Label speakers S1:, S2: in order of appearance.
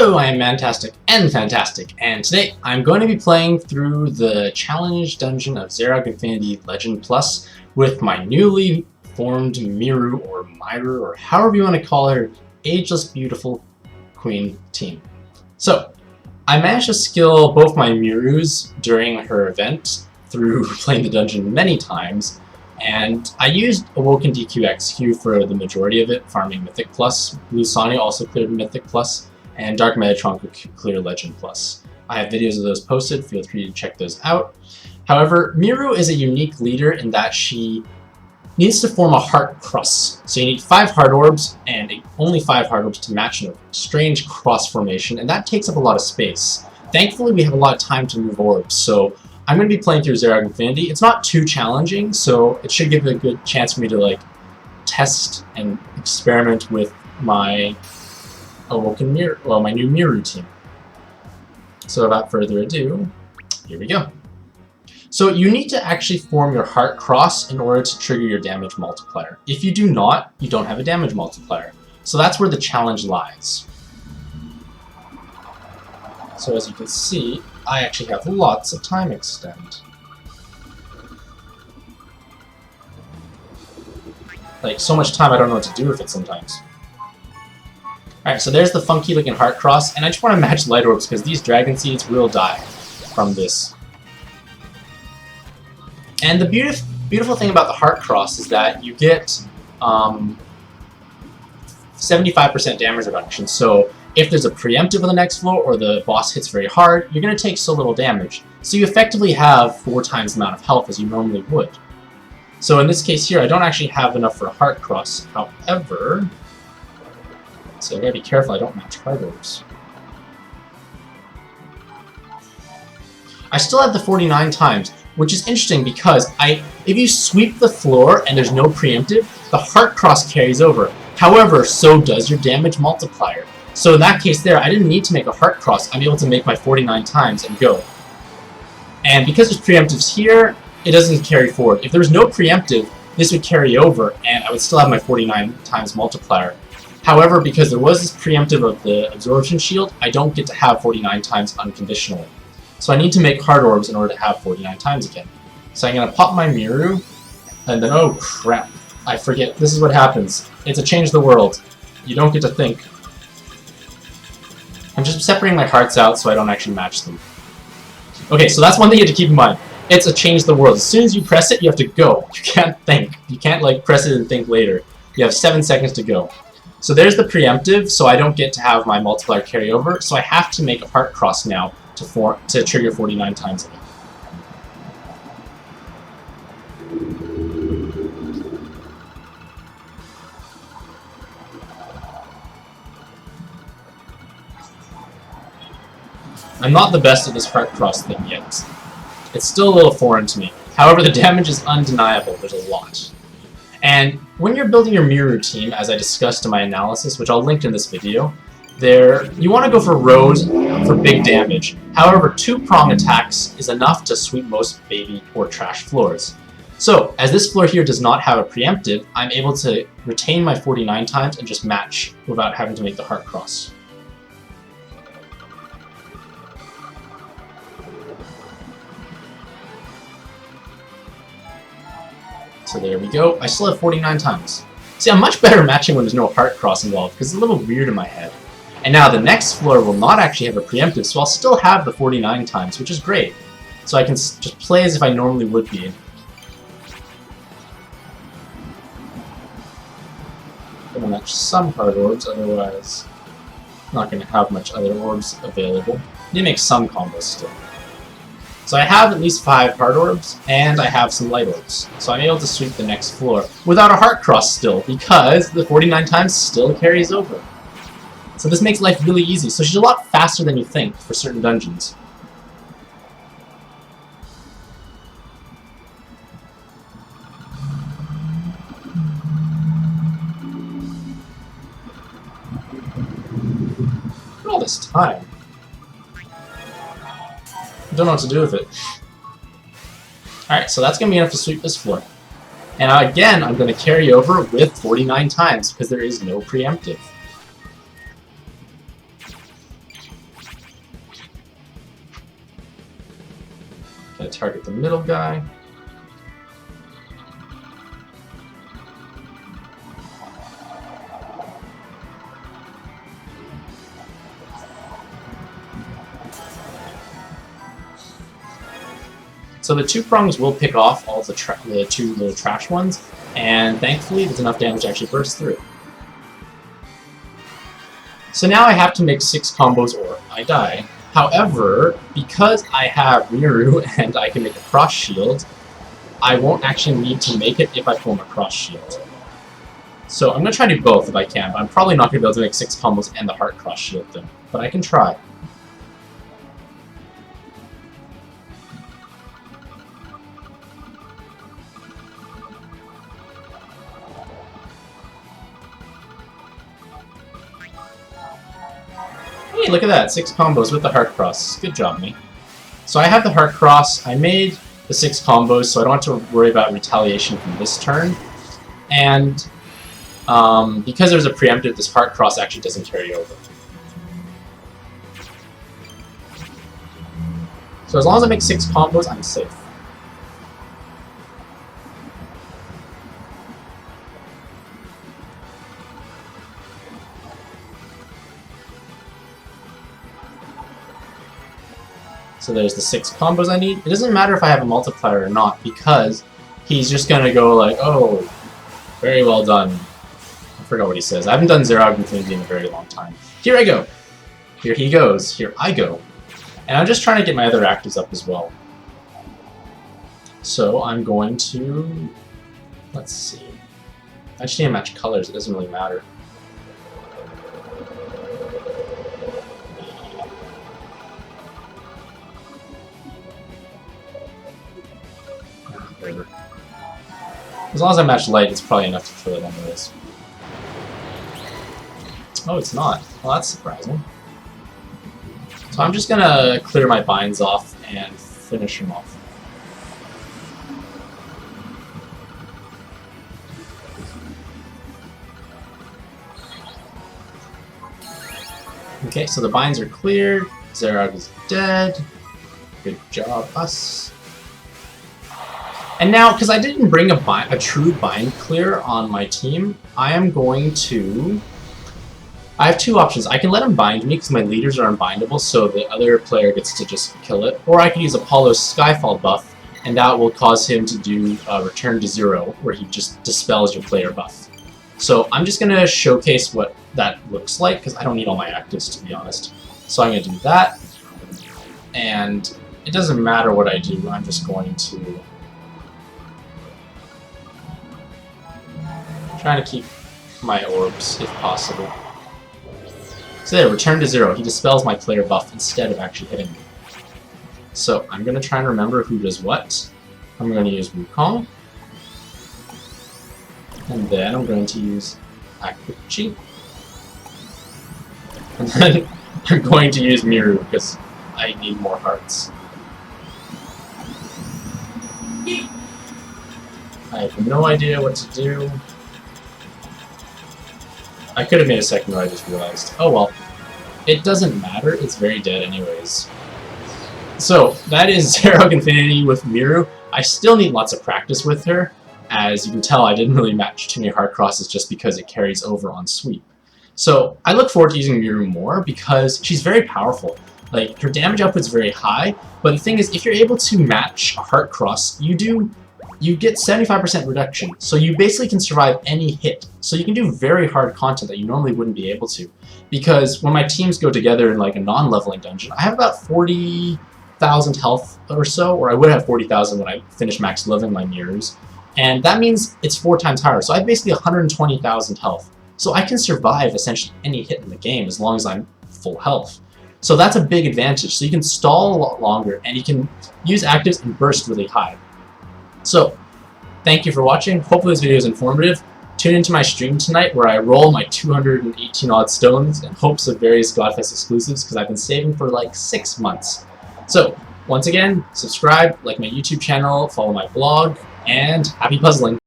S1: Hello, I am Mantastic and Fantastic, and today I'm going to be playing through the challenge dungeon of Zaerog Infinity Legend Plus with my newly formed Miru or Miru, or however you want to call her, ageless beautiful queen team. So, I managed to skill both my Mirus during her event through playing the dungeon many times, and I used Awoken DQXQ for the majority of it, farming Mythic Plus. Blue Sonny also cleared Mythic Plus, and Dark Metatron could clear Legend Plus. I have videos of those posted, feel free to check those out. However, Miru is a unique leader in that she needs to form a heart cross. So you need 5 heart orbs, and only 5 heart orbs to match in a strange cross formation, and that takes up a lot of space. Thankfully, we have a lot of time to move orbs, so I'm going to be playing through Zaerog Infinity. It's not too challenging, so it should give a good chance for me to test and experiment with my Awoken Miru, well, my new Miru team. So without further ado, here we go. So you need to actually form your heart cross in order to trigger your damage multiplier. If you do not, you don't have a damage multiplier. So that's where the challenge lies. So as you can see, I actually have lots of time extend. Like, so much time I don't know what to do with it sometimes. Alright, so there's the funky looking heart cross, and I just want to match light orbs because these dragon seeds will die from this. And the beautiful thing about the heart cross is that you get 75% damage reduction. So if there's a preemptive on the next floor or the boss hits very hard, you're going to take so little damage. So you effectively have 4 times the amount of health as you normally would. So in this case here, I don't actually have enough for a heart cross. However, so I gotta be careful I don't match heart orbs. I still have the 49 times, which is interesting because if you sweep the floor and there's no preemptive, the heart cross carries over. However, so does your damage multiplier. So in that case there, I didn't need to make a heart cross. I'm able to make my 49 times and go. And because there's preemptives here, it doesn't carry forward. If there was no preemptive, this would carry over and I would still have my 49 times multiplier. However, because there was this preemptive of the absorption shield, I don't get to have 49 times unconditionally. So I need to make heart orbs in order to have 49 times again. So I'm going to pop my Miru, and then, oh crap, I forget. This is what happens. It's a change the world. You don't get to think. I'm just separating my hearts out so I don't actually match them. Okay, so that's one thing you have to keep in mind. It's a change the world. As soon as you press it, you have to go. You can't think. You can't press it and think later. You have 7 seconds to go. So there's the preemptive, so I don't get to have my multiplier carry over, so I have to make a heart cross now to trigger 49 times again. I'm not the best at this heart cross thing yet. It's still a little foreign to me. However, the damage is undeniable. There's a lot. And when you're building your Miru team, as I discussed in my analysis, which I'll link in this video, you want to go for rows for big damage. However, 2-prong attacks is enough to sweep most baby or trash floors. So, as this floor here does not have a preemptive, I'm able to retain my 49 times and just match without having to make the heart cross. So there we go. I still have 49 times. See, I'm much better matching when there's no heart cross involved, because it's a little weird in my head. And now the next floor will not actually have a preemptive, so I'll still have the 49 times, which is great. So I can just play as if I normally would be. I'm going to match some heart orbs, otherwise I'm not going to have much other orbs available. You make some combos still. So I have at least 5 heart orbs, and I have some light orbs. So I'm able to sweep the next floor without a heart cross still, because the 49 times still carries over. So this makes life really easy. So she's a lot faster than you think for certain dungeons. Look at all this time. I don't know what to do with it. Alright, so that's going to be enough to sweep this floor. And again, I'm going to carry over with 49 times, because there is no preemptive. Gonna target the middle guy. So the 2 prongs will pick off all the 2 little trash ones, and thankfully there's enough damage to actually burst through. So now I have to make 6 combos or I die. However, because I have Miru and I can make a cross shield, I won't actually need to make it if I form a cross shield. So I'm going to try to do both if I can, but I'm probably not going to be able to make 6 combos and the heart cross shield though. But I can try. Hey, look at that, 6 combos with the heart cross. Good job, me. So I have the heart cross, I made the 6 combos, so I don't have to worry about retaliation from this turn. And because there's a preemptive, this heart cross actually doesn't carry over. So as long as I make 6 combos, I'm safe. So there's the 6 combos I need. It doesn't matter if I have a multiplier or not, because he's just gonna go like, oh, very well done. I forgot what he says. I haven't done Zaerog Infinity in a very long time. Here I go! Here he goes. Here I go. And I'm just trying to get my other actives up as well. So I'm going to... let's see. I just need to match colors. It doesn't really matter. As long as I match light, it's probably enough to kill it anyways. Oh, it's not. Well, that's surprising. So I'm just gonna clear my binds off and finish him off. Okay, so the binds are cleared. Zaerog is dead. Good job, us. And now, because I didn't bring a true bind clear on my team, I am going to... I have 2 options. I can let him bind me because my leaders are unbindable, so the other player gets to just kill it. Or I can use Apollo's Skyfall buff, and that will cause him to do Return to 0, where he just dispels your player buff. So I'm just going to showcase what that looks like, because I don't need all my actives, to be honest. So I'm going to do that, and it doesn't matter what I do, I'm just going to... trying to keep my orbs, if possible. So there, Return to 0. He dispels my player buff instead of actually hitting me. So I'm going to try and remember who does what. I'm going to use Wukong. And then I'm going to use Akuchi. And then I'm going to use Miru, because I need more hearts. I have no idea what to do. I could have made a second one, I just realized. Oh well. It doesn't matter, it's very dead anyways. So, that is Zaerog Infinity with Miru. I still need lots of practice with her. As you can tell, I didn't really match too many hard crosses just because it carries over on sweep. So, I look forward to using Miru more because she's very powerful. Like, her damage output's very high, but the thing is, if you're able to match a heart cross, you get 75% reduction, so you basically can survive any hit. So you can do very hard content that you normally wouldn't be able to. Because when my teams go together in like a non-leveling dungeon, I have about 40,000 health or so, or I would have 40,000 when I finish max leveling my mirrors. And that means it's 4 times higher, so I have basically 120,000 health. So I can survive essentially any hit in the game as long as I'm full health. So that's a big advantage. So you can stall a lot longer, and you can use actives and burst really high. So, thank you for watching. Hopefully this video is informative. Tune into my stream tonight where I roll my 218 odd stones in hopes of various Godfest exclusives because I've been saving for like 6 months. So, once again, subscribe, like my YouTube channel, follow my blog, and happy puzzling!